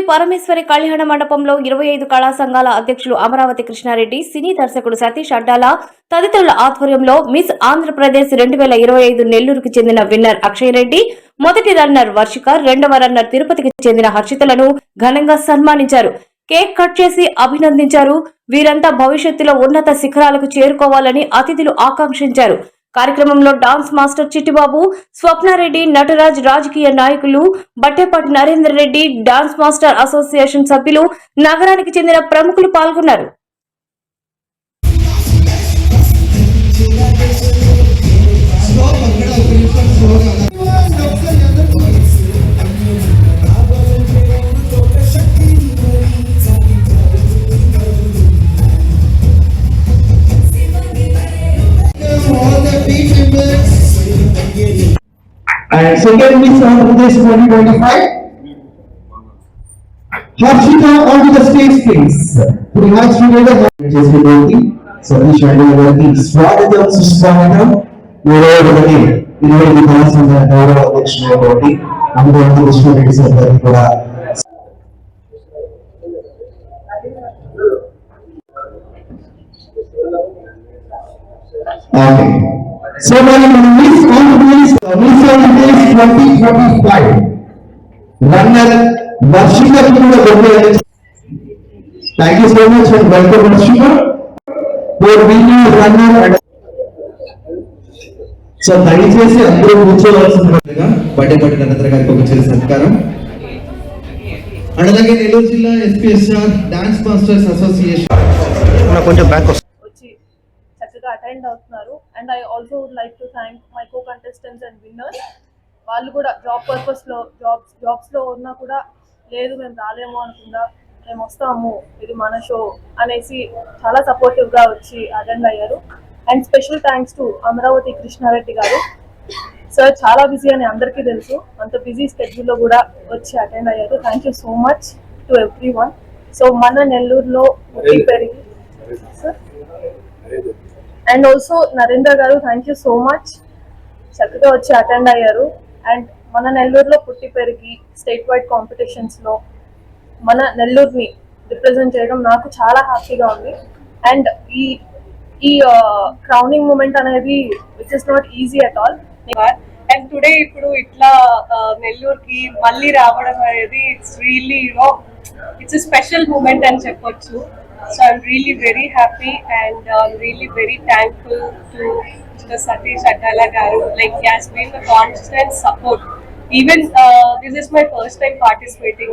పరమేశ్వరి కళ్యాణ మండపంలో 25 కళా సంఘాల అధ్యక్షులు అమరావతి కృష్ణారెడ్డి, సినీ దర్శకుడు సతీష్ అడ్డాల తదితరుల ఆధ్వర్యంలో మిస్ ఆంధ్రప్రదేశ్ 2025 నెల్లూరుకు చెందిన విన్నర్ అక్షయ్ రెడ్డి, మొదటి రన్నర్ వర్షిక, రెండవ రన్నర్ తిరుపతికి చెందిన హర్షితలను ఘనంగా సన్మానించారు. కేక్ కట్ చేసి అభినందించారు. వీరంతా భవిష్యత్తులో ఉన్నత శిఖరాలకు చేరుకోవాలని అతిథులు ఆకాంక్షించారు. కార్యక్రమంలో డాన్స్ మాస్టర్ చిట్టిబాబు, స్వప్నారెడ్డి, నటరాజ్, రాజకీయ నాయకులు, Battepati Narender Reddy, dance master association సభ్యులు, నగరానికి చెందిన ప్రముఖులు పాల్గొన్నారు. And second Miss Andhra 2025, Harshita onto the stage, please. Put your hands together. Satish Ayyar గారికి స్వాగతం సుస్వాగతం. 25 కళాశాల గౌరవ అధ్యక్షుడు అమరావతి కృష్ణారెడ్డి సార్ గారికి కూడా So many Miss Andhra 2025 runner Varshika Kumar. Thank you so much and welcome Varshika for being a runner. So దయచేసి అందరూ కూర్చోవలసిందిగా బట్టేపాటి నరేంద్ర గారికి ఒక చిన్న సత్కారం. అలాగే నెల్లూరు జిల్లా ఎస్పీఎస్ఆర్ డాన్స్ మాస్టర్స్ అసోసియేషన్ కొంచెం బ్యాక్ చక్కగా అటెండ్ అవుతున్నారు. And I also would like to thank my co contestants and winners. వాళ్ళు కూడా జాబ్ పర్పస్లో జాబ్స్లో ఉన్నా కూడా లేదు మేము రాలేము అనుకుందా, మేము వస్తాము, ఇది మన షో అనేసి చాలా సపోర్టివ్గా వచ్చి అటెండ్ అయ్యారు. And special thanks to Amaravati Krishna Reddy గారు. సార్ చాలా బిజీ అని అందరికీ తెలుసు, అంత బిజీ స్కెడ్యూల్లో కూడా వచ్చి అటెండ్ అయ్యారు. Thank you so much to every one. So మన నెల్లూరులో పెరిగి సార్ అండ్ ఆల్సో నరేంద్ర గారు, థ్యాంక్ యూ సో మచ్, చక్కగా వచ్చి అటెండ్ అయ్యారు. అండ్ మన నెల్లూరులో పుట్టి పెరిగి స్టేట్ వైడ్ కాంపిటీషన్స్లో మన నెల్లూరుని రిప్రజెంట్ చేయడం నాకు చాలా హ్యాపీగా ఉంది. అండ్ ఈ క్రౌనింగ్ మూమెంట్ అనేది which is not easy at all. And today ఇప్పుడు ఇట్లా నెల్లూరుకి మళ్ళీ రావడం అనేది it's really it's a special moment అని చెప్పొచ్చు. So I'm really very happy and I'm really very thankful to Mr. Satish Addala garu. Like he has been a constant support. Even this is my first time participating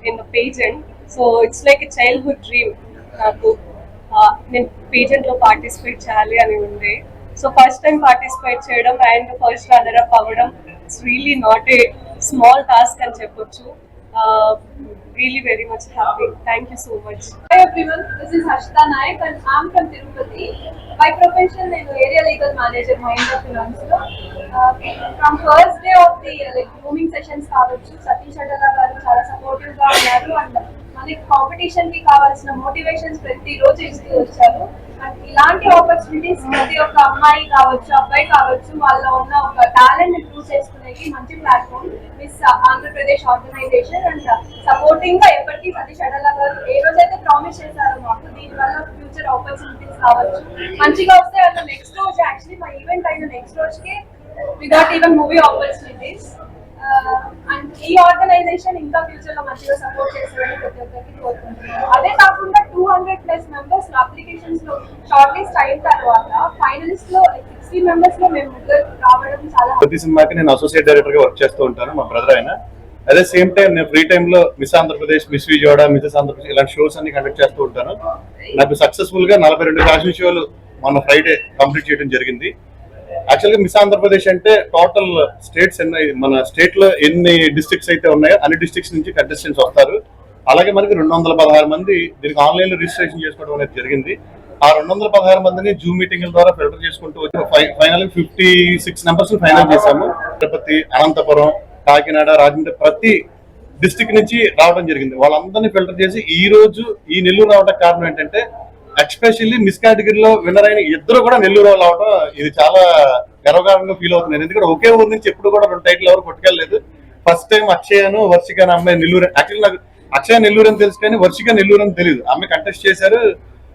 in the pageant, so it's like a childhood dream. Naku nen pageant lo participate cheyali ani unde. So first time participate cheyadam and first runner up avadam, it's really not a small task ani cheppochu. Really very much happy. Thank you so much. Hi everyone, this is Harshita Nayak and I'm from Tirupati. By profession, I'm area legal manager Mahindra Finance lo. From first day of the grooming sessions kaavachu Satish Addala garu chaala supportive ga unnaru and manaki competition ki kavalsina motivations prati roju istu vacharu. And ilanti opportunities prati oka ammayi kaavachu abbayi kaavachu valla unna oka talent ni prove cheskuneki manchi platform Miss Andhra Pradesh organization and supporting ga eppatiki Satish Addala garu ee roju aithe promise chesaru maaku deen valla future opportunities kaavachu manchiga vaste and next roju actually my event aina next roju ke we got even movie opportunities. And ఈ organisation ఇంకా future లో మంచిగా support చేస్తారని ప్రతి ఒక్కరికి కోరుకుంటున్నాను. అదే కాకుండా 200+ మెంబర్స్ అప్లికేషన్స్ లో షార్ట్ లిస్ట్ అయిన తర్వాత ఫైనలిస్ట్ లో 60 మెంబర్స్ లో మేము ముగ్గురు రావడం చాలా ప్రతి సినిమాకి నేను అసోసియేట్ డైరెక్టర్ గా వర్క్ చేస్తూ ఉంటాను, మా బ్రదర్ అయినా. అదే సేమ్ టైం నేను ఫ్రీ టైమ్ లో miss Andhra Pradesh, miss Vijayawada, Mrs Andhra Pradesh ఇలాంటి షోస్ అన్ని కండక్ట్ చేస్తూ ఉంటాను. నాకు సక్సెస్ఫుల్ గా 42 ఫ్యాషన్ షోలు మొన్న ఫ్రైడే కంప్లీట్ చేయడం జరిగింది. యాక్చువల్గా మిస్ ఆంధ్రప్రదేశ్ అంటే టోటల్ స్టేట్స్ మన స్టేట్ లో ఎన్ని డిస్ట్రిక్ట్స్ అయితే ఉన్నాయో అన్ని డిస్ట్రిక్ట్స్ నుంచి కంటెస్టెంట్స్ వస్తారు. అలాగే మనకి 216 మంది దీనికి ఆన్లైన్ లో రిజిస్ట్రేషన్ చేసుకోవడం అనేది జరిగింది. ఆ 216 మందిని జూమ్ మీటింగ్ల ద్వారా ఫిల్టర్ చేసుకుంటూ వచ్చి ఫైనల్ 56 నెంబర్స్ ఫైనల్ చేశాము. తిరుపతి, అనంతపురం, కాకినాడ, రాజమండ్రి ప్రతి డిస్ట్రిక్ట్ నుంచి రావడం జరిగింది. వాళ్ళందరినీ ఫిల్టర్ చేసి ఈ రోజు ఈ నెల్లూరు రావడానికి కారణం ఏంటంటే ఎక్స్పెషల్లీ మిస్ కేటగిరీలో విన్నర్ అయిన ఇద్దరు కూడా నెల్లూరు వాళ్ళు అవడం ఇది చాలా గర్వకారంగా ఫీల్ అవుతున్నాను. ఎందుకంటే ఒకే ఊరు నుంచి ఎప్పుడు కూడా 2 టైటిల్ ఎవరు కొట్టుకెళ్ళలేదు. ఫస్ట్ టైం అక్షయ్, వర్షిక అనే అమ్మాయి నెల్లూరు. యాక్చువల్లీ నాకు అక్షయ నెల్లూరు అని తెలుసు కానీ వర్షిక నెల్లూరు అని తెలియదు. ఆమె కంటెస్ట్ చేశారు,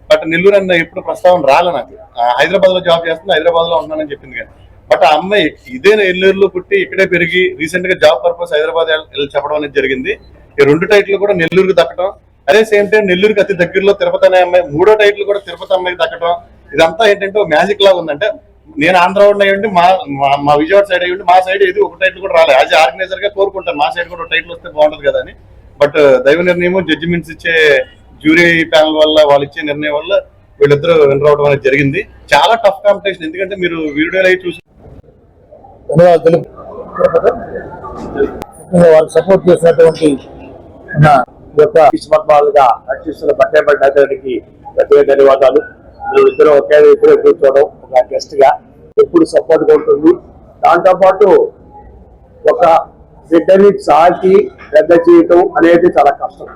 బట్ నెల్లూరు అన్న ఎప్పుడు ప్రస్తావన రాలే నాకు. హైదరాబాద్ లో జాబ్ చేస్తున్నా, హైదరాబాద్ లో ఉన్నానని చెప్పింది కానీ, బట్ ఆ అమ్మాయి ఇదే నెల్లూరులో పుట్టి ఇక్కడే పెరిగి రీసెంట్ గా జాబ్ పర్పస్ హైదరాబాద్ వెళ్ళి చెప్పడం అనేది జరిగింది. ఈ 2 టైటిల్ కూడా నెల్లూరుకి దక్కడం, అదే సేమ్ టైం నెల్లూరుకి అతి దగ్గరలో తిరుపతి అనే అమ్మాయి 3వ టైటిల్ కూడా తిరుపతి అమ్మాయికి దక్కడం, ఇదంతా ఏంటంటే మ్యాజిక్ లాగా ఉందంటే. నేను ఆంధ్ర వాడిని అయ్యండి, మా విజయవాడ సైడ్ అయ్యండి, మా సైడ్ ఇది ఒక టైటిల్ కూడా రాలేదు. యాజ్ ఆర్గనైజర్ గా కోరుకుంటాను మా సైడ్ కూడా ఒక టైటిల్ వస్తే బాగుంటది కదా అని. బట్ దైవ నిర్ణయం, జడ్జిమెంట్స్ ఇచ్చే జ్యూరీ ప్యానల్ వల్ల, వాళ్ళు ఇచ్చే నిర్ణయం వల్ల వీళ్ళిద్దరూ విన్ అవడం అనేది జరిగింది. చాలా టఫ్ కాంపిటీషన్, ఎందుకంటే మీరు వీడియోలో అయి చూసి వాళ్ళు సపోర్ట్ చేసినటువంటి మన యొక్క విశ్వత్వాలుగా అర్చిస్తున్న బట్టేపల్లి నాయకుడికి ప్రత్యేక ధన్యవాదాలు. ఇద్దరు ఒకే ఇద్దరు కూర్చోవడం ఒక గెస్ట్ గా ఎప్పుడు సపోర్ట్ గా ఉంటుంది. దాంతో పాటు ఒక బిడ్డని సాకి పెద్ద చేయటం అనేది చాలా కష్టం.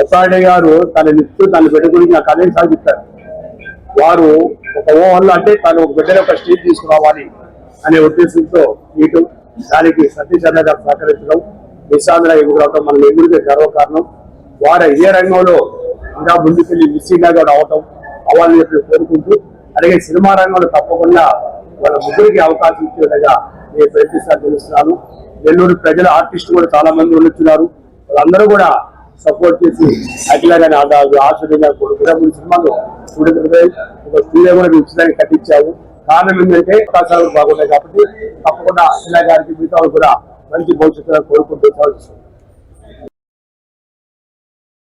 ఎస్ఆర్డీ గారు తన బిడ్డ గురించి నాకు అదే సాగిస్తారు. వారు ఒక ఓవర్లో అంటే తను ఒక బిడ్డని ఒక స్టేజ్ తీసుకురావాలి అనే ఉద్దేశంతో చేయటం, దానికి సతీష్ అన్న గారు సహకరించడం, నిశాంధ్ర ఎదురవడం మన నెల్లూరుగా గర్వకారణం. వారు ఏ రంగంలో ఇంకా ముందుకెళ్ళి మిస్సీగా కూడా అవ్వాలని చెప్పి కోరుకుంటూ, అలాగే సినిమా రంగంలో తప్పకుండా వాళ్ళ ముగ్గురికి అవకాశం ఇచ్చే విధంగా నేను ప్రయత్నిస్తాను తెలుస్తున్నాను. నెల్లూరు ప్రజల ఆర్టిస్టులు కూడా చాలా మంది ఉంటున్నారు. వాళ్ళందరూ కూడా సపోర్ట్ చేసి అఖిలగానే ఆశ్చర్యంగా కోరుకుంటారు. సినిమాలో ఒక స్టూడియో కూడా ఉచితంగా కట్టించాము. కారణం ఏంటంటే అవకాశాలు బాగున్నాయి కాబట్టి తప్పకుండా అఖిల గారికి మిగతా కూడా మంచి భవిష్యత్తులో కోరుకుంటూ